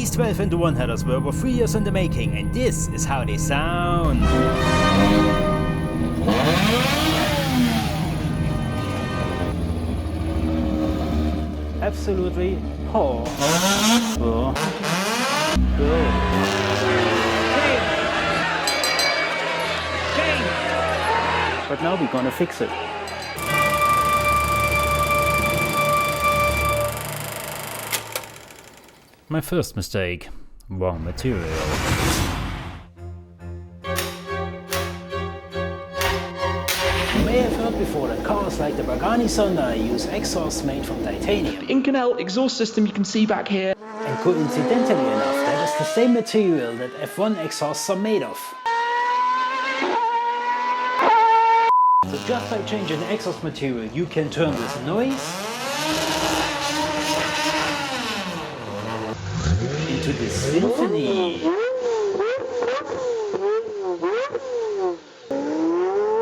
These 12-into-1 headers were over 3 years in the making, and this is how they sound. Absolutely horrible. But now we're gonna fix it. My first mistake, wrong material. You may have heard before that cars like the Pagani Zonda use exhausts made from titanium. The Inconel exhaust system you can see back here. And coincidentally enough, that is the same material that F1 exhausts are made of. So just by changing the exhaust material, you can turn this noise into this symphony.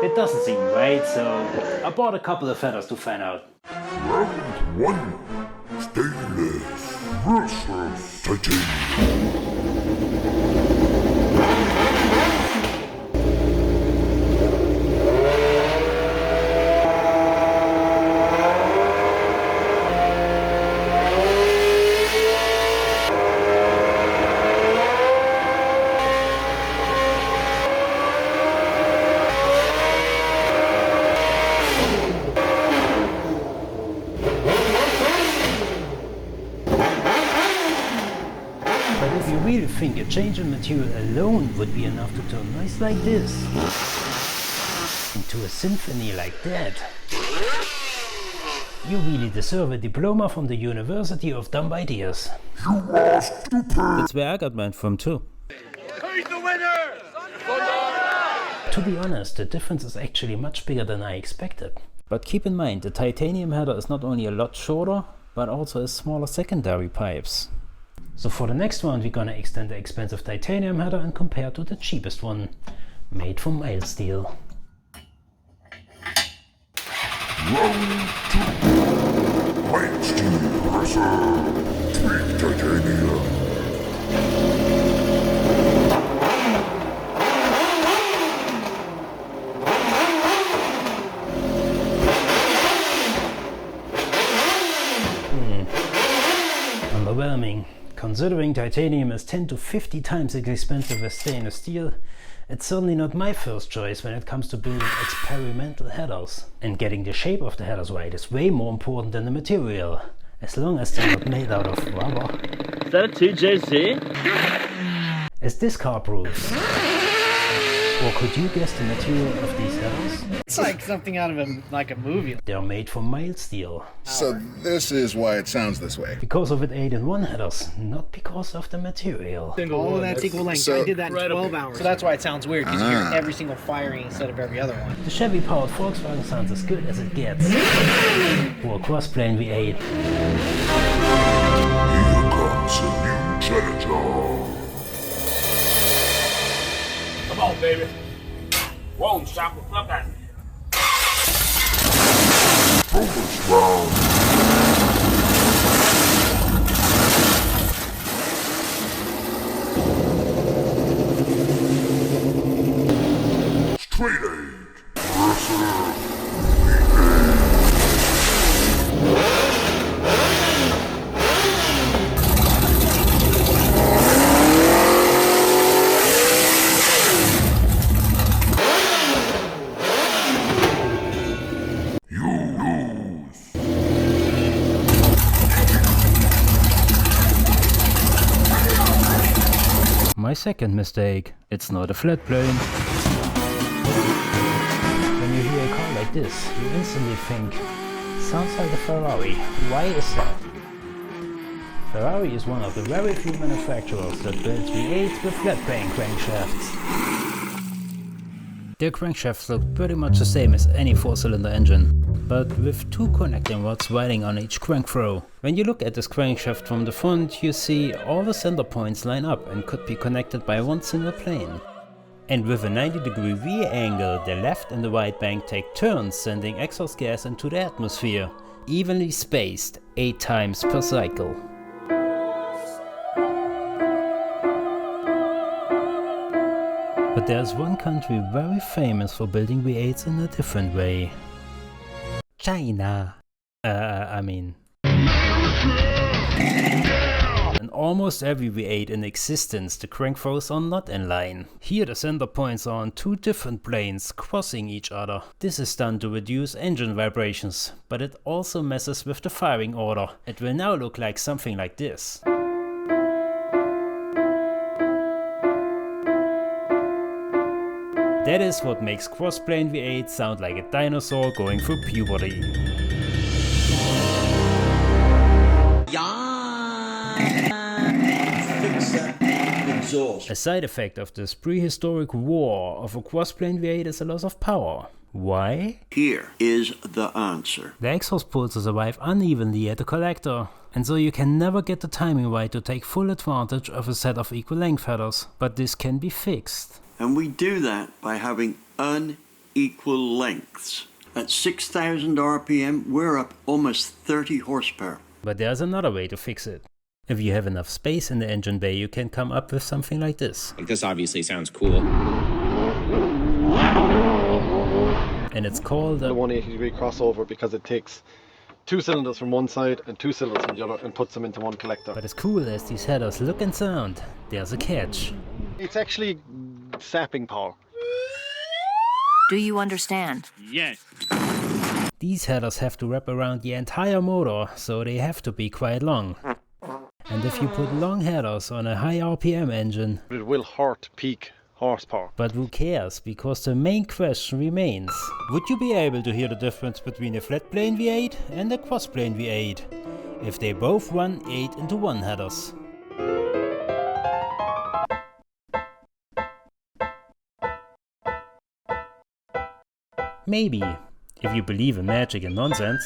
It doesn't seem right, so I bought a couple of headers to find out. Round 1. Stainless versus titanium. But if you really think a change in material alone would be enough to turn noise like this into a symphony like that, you really deserve a diploma from the University of Dumb Ideas. You are stupid. That's where I got mine from too. Who's the winner? To be honest, the difference is actually much bigger than I expected. But keep in mind, the titanium header is not only a lot shorter, but also has smaller secondary pipes. So for the next one, we're gonna extend the expensive titanium header and compare to the cheapest one, made from mild steel. Round 2. Mild steel versus tweak titanium. Underwhelming. Considering titanium is 10 to 50 times as expensive as stainless steel, it's certainly not my first choice when it comes to building experimental headers. And getting the shape of the headers right is way more important than the material, as long as they're not made out of rubber. Is that a TJC? As this car proves. Or could you guess the material of these headers? It's like something out of a movie. They're made from mild steel. So this is why it sounds this way. Because of its 8-in-1 headers, not because of the material. All of that's equal length. So- I did that in 12 hours. So that's why it sounds weird, because you hear every single firing instead of every other one. The Chevy-powered Volkswagen sounds as good as it gets. Or a cross-plane V8. Here comes a new challenger. Come on, baby. Whoa, shop with club that. Bonus round. Straight 8 versus My second mistake, it's not a flat plane. When you hear a car like this, you instantly think, sounds like a Ferrari. Why is that? Ferrari is one of the very few manufacturers that builds V8s with flat plane crankshafts. Their crankshafts look pretty much the same as any 4-cylinder engine, but with 2 connecting rods riding on each crank throw. When you look at this crankshaft from the front, you see all the center points line up and could be connected by one single plane. And with a 90-degree V angle, the left and the right bank take turns sending exhaust gas into the atmosphere, evenly spaced 8 times per cycle. But there's one country very famous for building V8s in a different way. China. In almost every V8 in existence, the crank throws are not in line. Here the center points are on two different planes, crossing each other. This is done to reduce engine vibrations, but it also messes with the firing order. It will now look like something like this. That is what makes cross-plane V8 sound like a dinosaur going through puberty. A side effect of this prehistoric war of a cross-plane V8 is a loss of power. Why? Here is the answer. The exhaust pulses arrive unevenly at the collector, and so you can never get the timing right to take full advantage of a set of equal length headers, but this can be fixed. And we do that by having unequal lengths. At 6,000 RPM, we're up almost 30 horsepower. But there's another way to fix it. If you have enough space in the engine bay, you can come up with something like this. Like, this obviously sounds cool. And it's called a 180-degree crossover because it takes 2 cylinders from one side and 2 cylinders from the other and puts them into one collector. But as cool as these headers look and sound, there's a catch. It's actually sapping power. Do you understand? Yes. These headers have to wrap around the entire motor, so they have to be quite long. And if you put long headers on a high RPM engine, it will hurt peak horsepower. But who cares, because the main question remains. Would you be able to hear the difference between a flat plane V8 and a cross plane V8 if they both run 8-into-1 headers? Maybe, if you believe in magic and nonsense.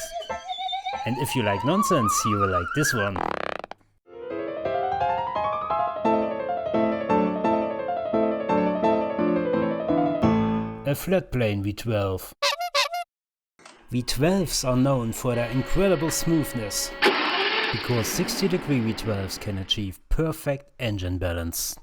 And if you like nonsense, you will like this one. A flat plane V12. V12s are known for their incredible smoothness, because 60-degree V12s can achieve perfect engine balance.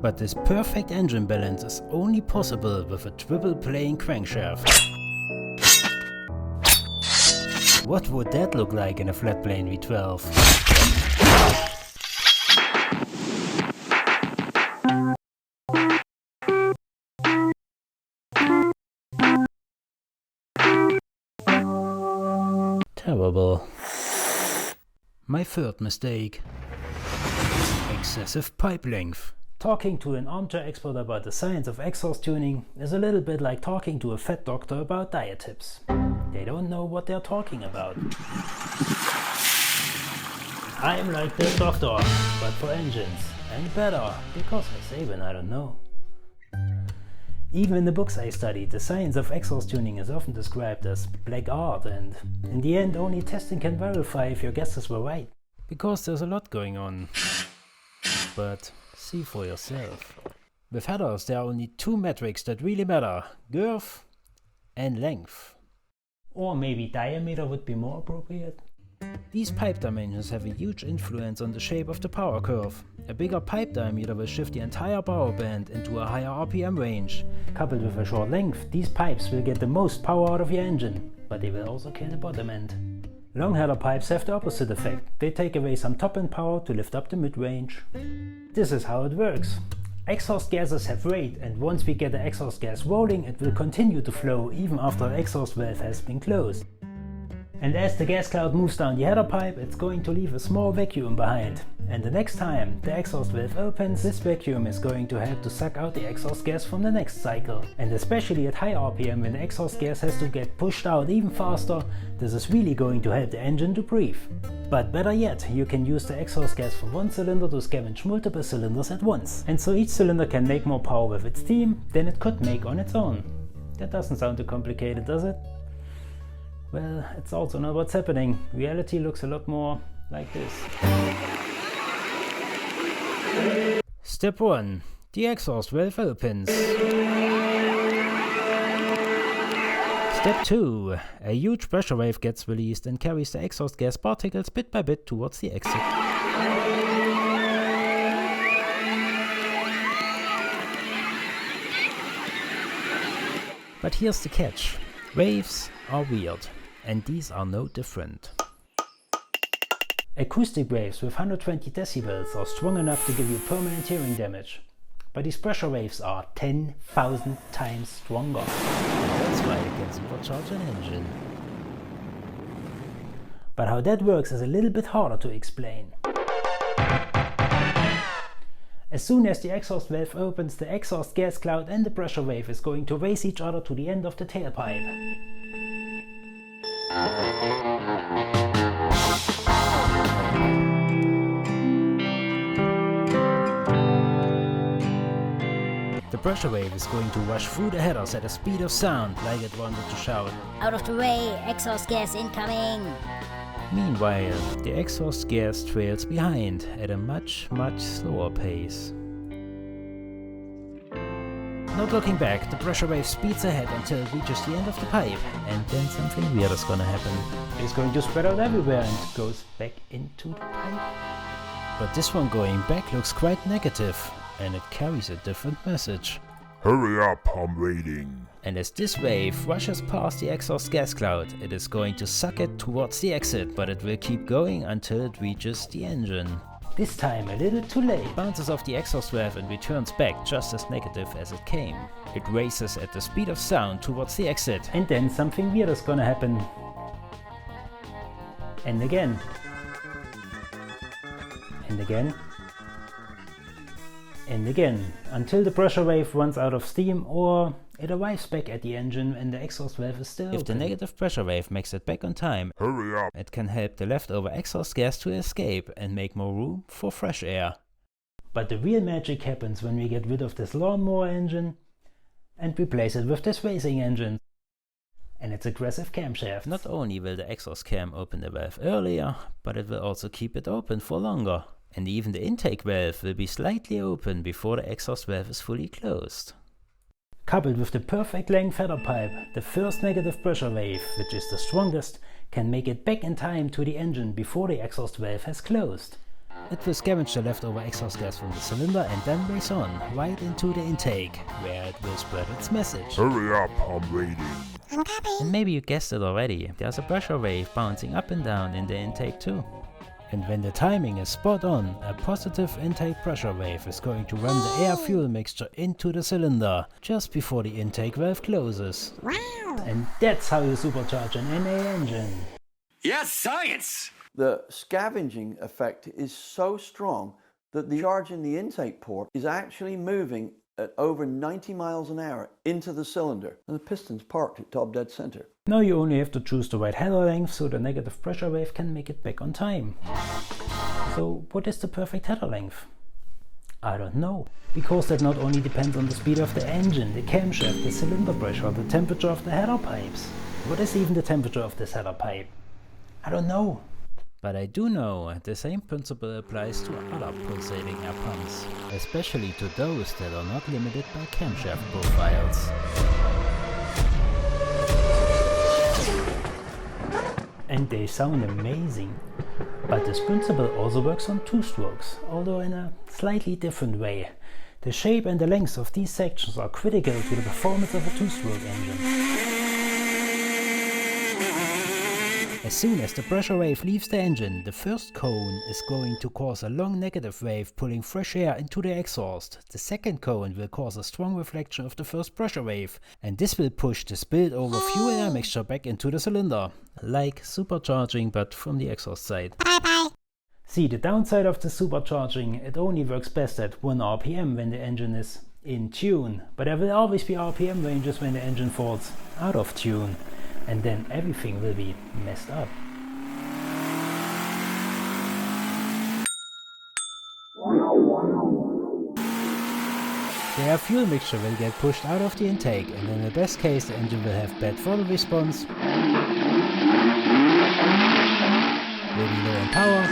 But this perfect engine balance is only possible with a triple plane crankshaft. What would that look like in a flat plane V12? Terrible. My third mistake. Excessive pipe length. Talking to an armchair expert about the science of exhaust tuning is a little bit like talking to a fat doctor about diet tips. They don't know what they're talking about. I'm like the doctor, but for engines. And better, because I say when I don't know. Even in the books I studied, the science of exhaust tuning is often described as black art, and in the end only testing can verify if your guesses were right. Because there's a lot going on. But see for yourself. With headers there are only two metrics that really matter: girth and length. Or maybe diameter would be more appropriate. These pipe dimensions have a huge influence on the shape of the power curve. A bigger pipe diameter will shift the entire power band into a higher RPM range. Coupled with a short length, these pipes will get the most power out of your engine, but they will also kill the bottom end. Long header pipes have the opposite effect. They take away some top end power to lift up the mid-range. This is how it works. Exhaust gases have rate, and once we get the exhaust gas rolling, it will continue to flow even after the exhaust valve has been closed. And as the gas cloud moves down the header pipe, it's going to leave a small vacuum behind. And the next time the exhaust valve opens, this vacuum is going to help to suck out the exhaust gas from the next cycle. And especially at high RPM, when the exhaust gas has to get pushed out even faster, this is really going to help the engine to breathe. But better yet, you can use the exhaust gas from one cylinder to scavenge multiple cylinders at once. And so each cylinder can make more power with its steam than it could make on its own. That doesn't sound too complicated, does it? Well, it's also not what's happening. Reality looks a lot more like this. Step 1. The exhaust valve opens. Step 2. A huge pressure wave gets released and carries the exhaust gas particles bit by bit towards the exit. But here's the catch. Waves are weird, and these are no different. Acoustic waves with 120 decibels are strong enough to give you permanent hearing damage. But these pressure waves are 10,000 times stronger. And that's why you can supercharge an engine. But how that works is a little bit harder to explain. As soon as the exhaust valve opens, the exhaust gas cloud and the pressure wave is going to race each other to the end of the tailpipe. The pressure wave is going to rush through the headers at a speed of sound, like it wanted to shout, "Out of the way, exhaust gas incoming!" Meanwhile, the exhaust gas trails behind at a much slower pace. Not looking back, the pressure wave speeds ahead until it reaches the end of the pipe, and then something weird is gonna happen. It's going to spread out everywhere and goes back into the pipe. But this one going back looks quite negative, and it carries a different message. Hurry up, I'm waiting. And as this wave rushes past the exhaust gas cloud, it is going to suck it towards the exit, but it will keep going until it reaches the engine. This time a little too late. It bounces off the exhaust valve and returns back just as negative as it came. It races at the speed of sound towards the exit. And then something weird is gonna happen. And again. And again. And again, until the pressure wave runs out of steam or it arrives back at the engine and the exhaust valve is still open. If the negative pressure wave makes it back on time, Hurry up. It can help the leftover exhaust gas to escape and make more room for fresh air. But the real magic happens when we get rid of this lawnmower engine and replace it with this racing engine and its aggressive camshaft. Not only will the exhaust cam open the valve earlier, but it will also keep it open for longer. And even the intake valve will be slightly open before the exhaust valve is fully closed. Coupled with the perfect length header pipe, the first negative pressure wave, which is the strongest, can make it back in time to the engine before the exhaust valve has closed. It will scavenge the leftover exhaust gas from the cylinder and then race on, right into the intake, where it will spread its message. Hurry up, I'm waiting. And maybe you guessed it already, there's a pressure wave bouncing up and down in the intake too. And when the timing is spot on, a positive intake pressure wave is going to run the air-fuel mixture into the cylinder just before the intake valve closes. Wow! And that's how you supercharge an NA engine. Yes, science! The scavenging effect is so strong that the charge in the intake port is actually moving at over 90 miles an hour into the cylinder, and the piston's parked at top dead center. Now you only have to choose the right header length so the negative pressure wave can make it back on time. So what is the perfect header length? I don't know, because that not only depends on the speed of the engine, the camshaft, the cylinder pressure, the temperature of the header pipes. What is even the temperature of this header pipe? I don't know. But I do know the same principle applies to other pulsating air pumps, especially to those that are not limited by camshaft profiles. And they sound amazing. But this principle also works on two-strokes, although in a slightly different way. The shape and the length of these sections are critical to the performance of a two-stroke engine. As soon as the pressure wave leaves the engine, the first cone is going to cause a long negative wave pulling fresh air into the exhaust. The second cone will cause a strong reflection of the first pressure wave, and this will push the spilled over fuel air mixture back into the cylinder. Like supercharging, but from the exhaust side. Bye-bye! See, the downside of the supercharging, it only works best at 1 RPM when the engine is in tune, but there will always be RPM ranges when the engine falls out of tune. And then everything will be messed up. The air fuel mixture will get pushed out of the intake, and in the best case the engine will have bad throttle response, will be low in power,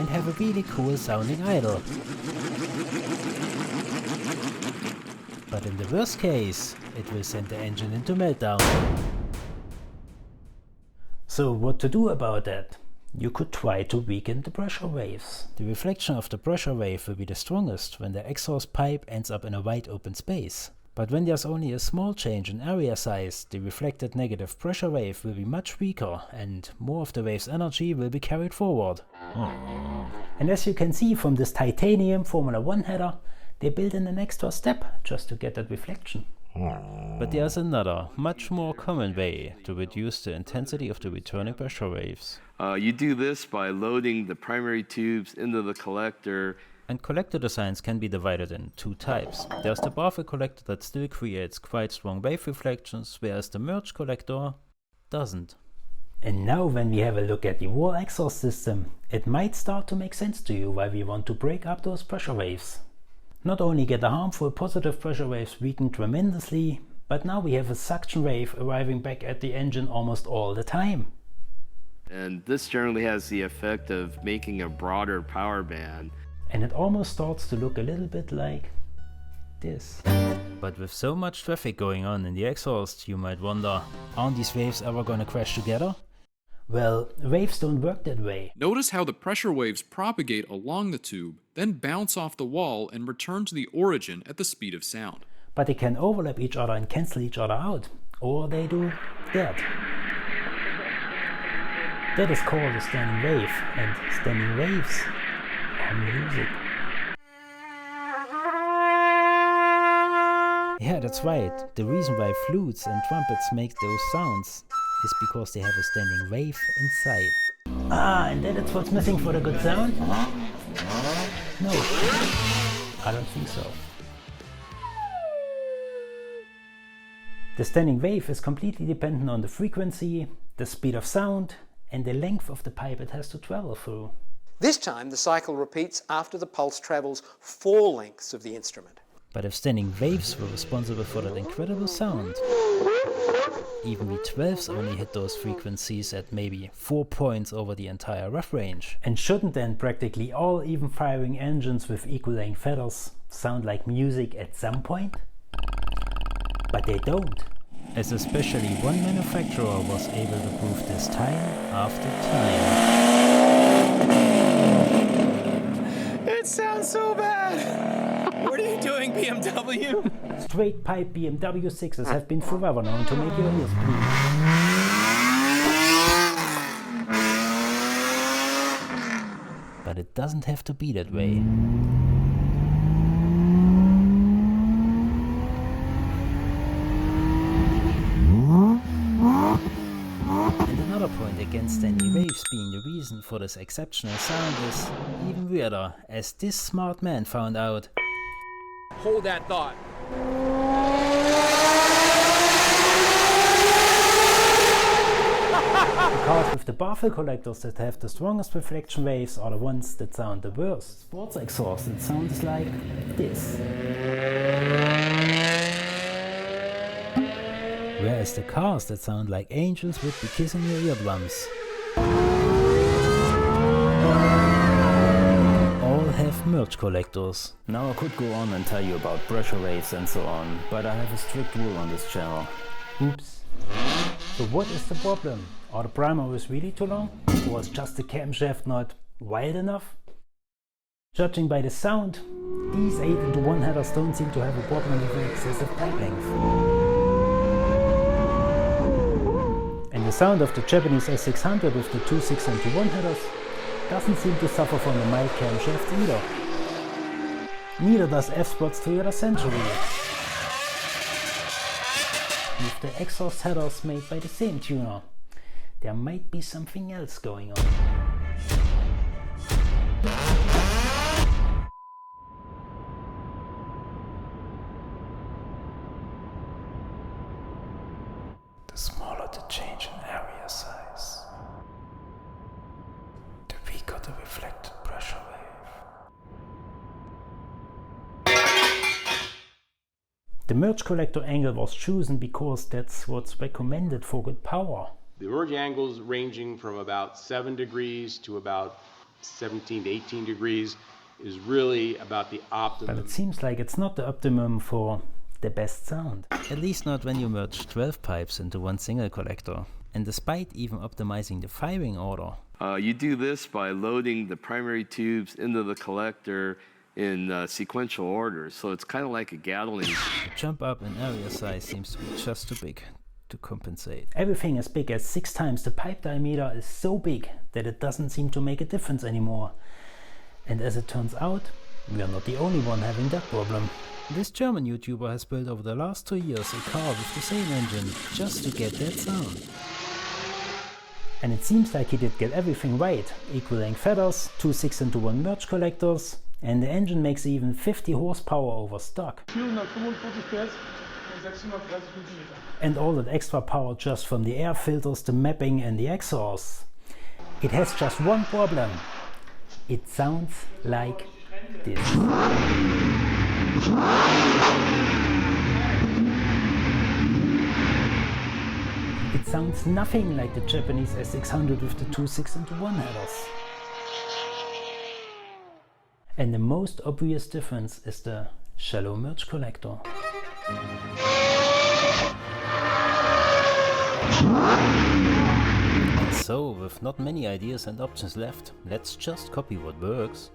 and have a really cool sounding idle. But in the worst case, it will send the engine into meltdown. So what to do about that? You could try to weaken the pressure waves. The reflection of the pressure wave will be the strongest when the exhaust pipe ends up in a wide open space. But when there's only a small change in area size, the reflected negative pressure wave will be much weaker and more of the wave's energy will be carried forward. And as you can see from this titanium Formula 1 header, they built in an extra step just to get that reflection. But there's another, much more common way to reduce the intensity of the returning pressure waves. You do this by loading the primary tubes into the collector. And collector designs can be divided in two types. There's the baffle collector that still creates quite strong wave reflections, whereas the merge collector doesn't. And now when we have a look at the whole exhaust system, it might start to make sense to you why we want to break up those pressure waves. Not only get the harmful positive pressure waves weakened tremendously, but now we have a suction wave arriving back at the engine almost all the time. And this generally has the effect of making a broader power band. And it almost starts to look a little bit like this. But with so much traffic going on in the exhaust, you might wonder, aren't these waves ever gonna crash together? Well, waves don't work that way. Notice how the pressure waves propagate along the tube, then bounce off the wall and return to the origin at the speed of sound. But they can overlap each other and cancel each other out. Or they do that. That is called a standing wave, and standing waves are music. Yeah, that's right. The reason why flutes and trumpets make those sounds is because they have a standing wave inside. Ah, and that is what's missing for the good sound? No, I don't think so. The standing wave is completely dependent on the frequency, the speed of sound, and the length of the pipe it has to travel through. This time the cycle repeats after the pulse travels 4 lengths of the instrument. But if standing waves were responsible for that incredible sound, even V12s only hit those frequencies at maybe 4 points over the entire rough range. And shouldn't then practically all even firing engines with equal length feathers sound like music at some point? But they don't. As especially one manufacturer was able to prove this time after time. It sounds so bad! What are you doing, BMW? Straight pipe BMW 6s have been forever known to make your ears bleed. But it doesn't have to be that way. And another point against standing waves being the reason for this exceptional sound is even weirder, as this smart man found out. Hold that thought. The cars with the baffle collectors that have the strongest reflection waves are the ones that sound the worst. Sports exhaust, it sounds like this. Whereas the cars that sound like angels would be kissing your eardrums. All have merge collectors. Now I could go on and tell you about pressure waves and so on, but I have a strict rule on this channel. Oops. So what is the problem? Are the primaries really too long? Or is just the camshaft not wide enough? Judging by the sound, these 8-into-1 headers don't seem to have a problem with excessive pipe length. And the sound of the Japanese S600 with the 2 6-into-1 headers doesn't seem to suffer from the mild camshafts either. Neither does effspot's Toyota Century. With the exhaust headers made by the same tuner, there might be something else going on. The smaller the change in area size, the weaker the reflected pressure wave. The merge collector angle was chosen because that's what's recommended for good power. The merge angles ranging from about 7 degrees to about 17 to 18 degrees is really about the optimum. But it seems like it's not the optimum for the best sound. At least not when you merge 12 pipes into one single collector. And despite even optimizing the firing order. You do this by loading the primary tubes into the collector in sequential order, so it's kind of like a Gatling. The jump up in area size seems to be just too big to compensate. Everything as big as 6 times the pipe diameter is so big that it doesn't seem to make a difference anymore. And as it turns out, we are not the only one having that problem. This German YouTuber has built over the last 2 years a car with the same engine just to get that sound. And it seems like he did get everything right, equal length feathers, 2 6-into-1 merge collectors, and the engine makes even 50 horsepower over stock. And all that extra power just from the air filters, the mapping and the exhaust. It has just one problem. It sounds like this. It sounds nothing like the Japanese S600 with the 2 6-into-1 headers. And the most obvious difference is the shallow merge collector. And so, with not many ideas and options left, let's just copy what works.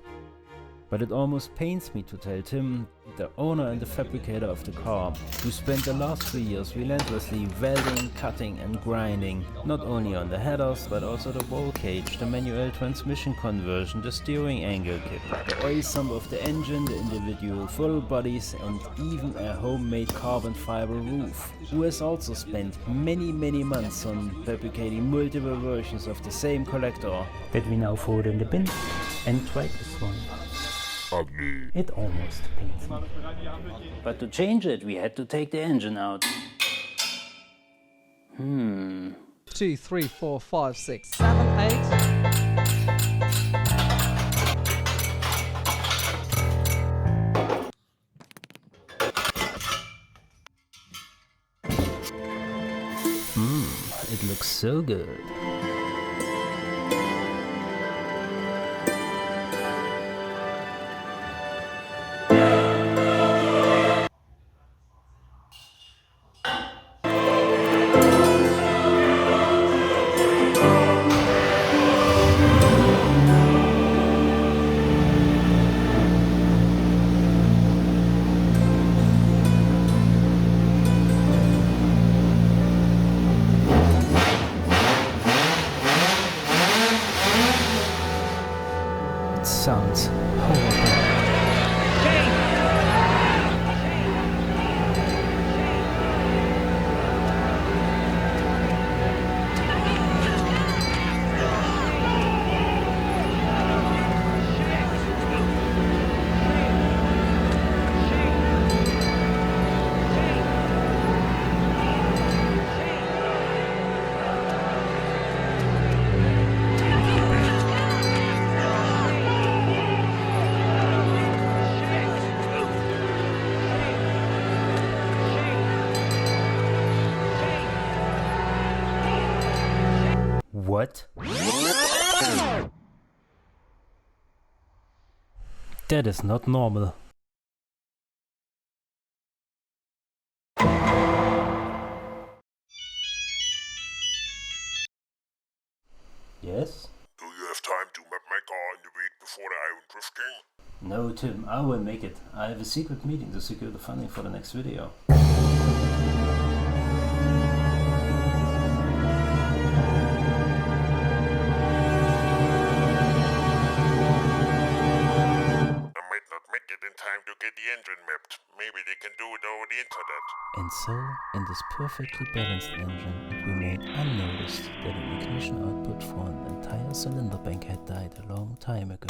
But it almost pains me to tell Tim, the owner and the fabricator of the car, who spent the last 3 years relentlessly welding, cutting and grinding, not only on the headers but also the roll cage, the manual transmission conversion, the steering angle kit, the oil sump of the engine, the individual full bodies and even a homemade carbon fiber roof, who has also spent many months on fabricating multiple versions of the same collector that we now throw in the bin and try this one. Ugly. It almost pains me. But to change it, we had to take the engine out. 2, 3, 4, 5, 6, 7, 8. It looks so good. Sounds horrible. What? That is not normal. Yes? Do you have time to map my car in the week before the Iron Drift King? No, Tim, I will make it. I have a secret meeting to secure the funding for the next video. And so, in this perfectly balanced engine, it remained unnoticed that an ignition output for an entire cylinder bank had died a long time ago.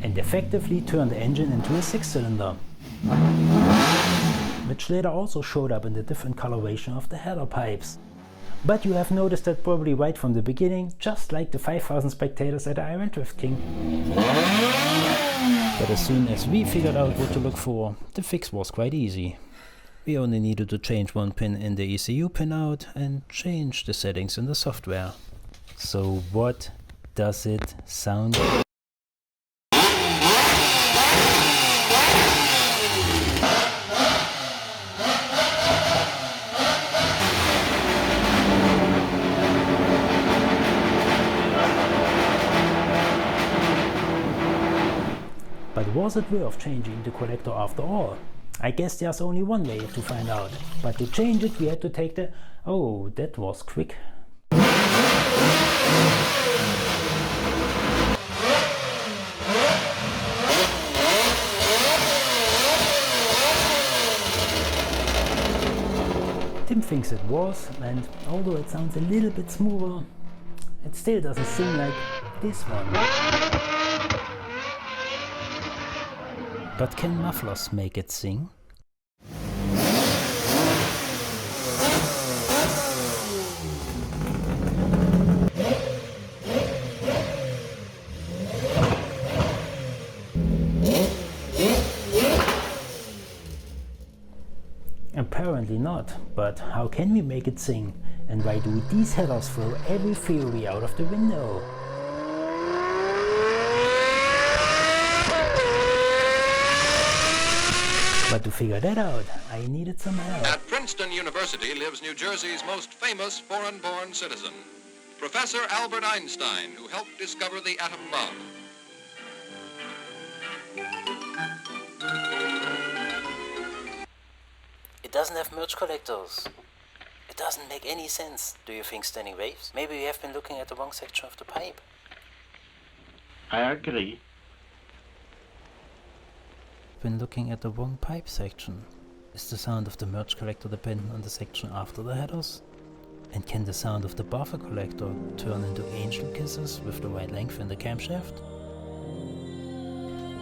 And effectively turned the engine into a 6-cylinder, which later also showed up in the different coloration of the header pipes. But you have noticed that probably right from the beginning, just like the 5,000 spectators at the Iron Drift King. But as soon as we figured out what to look for, the fix was quite easy. We only needed to change one pin in the ECU pinout and change the settings in the software. So what does it sound like? But was it worth changing the collector after all? I guess there's only one way to find out. But to change it we had to take the... Oh, that was quick. Tim thinks it was, and although it sounds a little bit smoother, it still doesn't sing like this one. But can mufflers make it sing? Apparently not, but how can we make it sing? And why do these headers throw every theory out of the window? But to figure that out, I needed some help. At Princeton University lives New Jersey's most famous foreign-born citizen, Professor Albert Einstein, who helped discover the atom bomb. It doesn't have merge collectors. It doesn't make any sense. Do you think standing waves? Maybe we have been looking at the wrong section of the pipe. I agree. Been looking at the wrong pipe section. Is the sound of the merge collector dependent on the section after the headers? And can the sound of the buffer collector turn into angel kisses with the right length in the camshaft?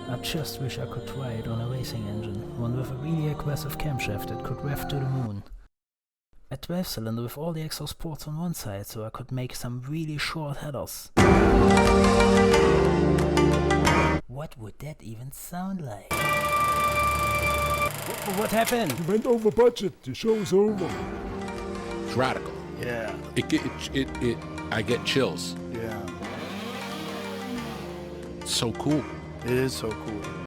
I just wish I could try it on a racing engine, one with a really aggressive camshaft that could rev to the moon. A 12-cylinder with all the exhaust ports on one side, so I could make some really short headers. What would that even sound like? What happened? You went over budget. The show's over. It's radical. Yeah. I get chills. Yeah. It's so cool. It is so cool.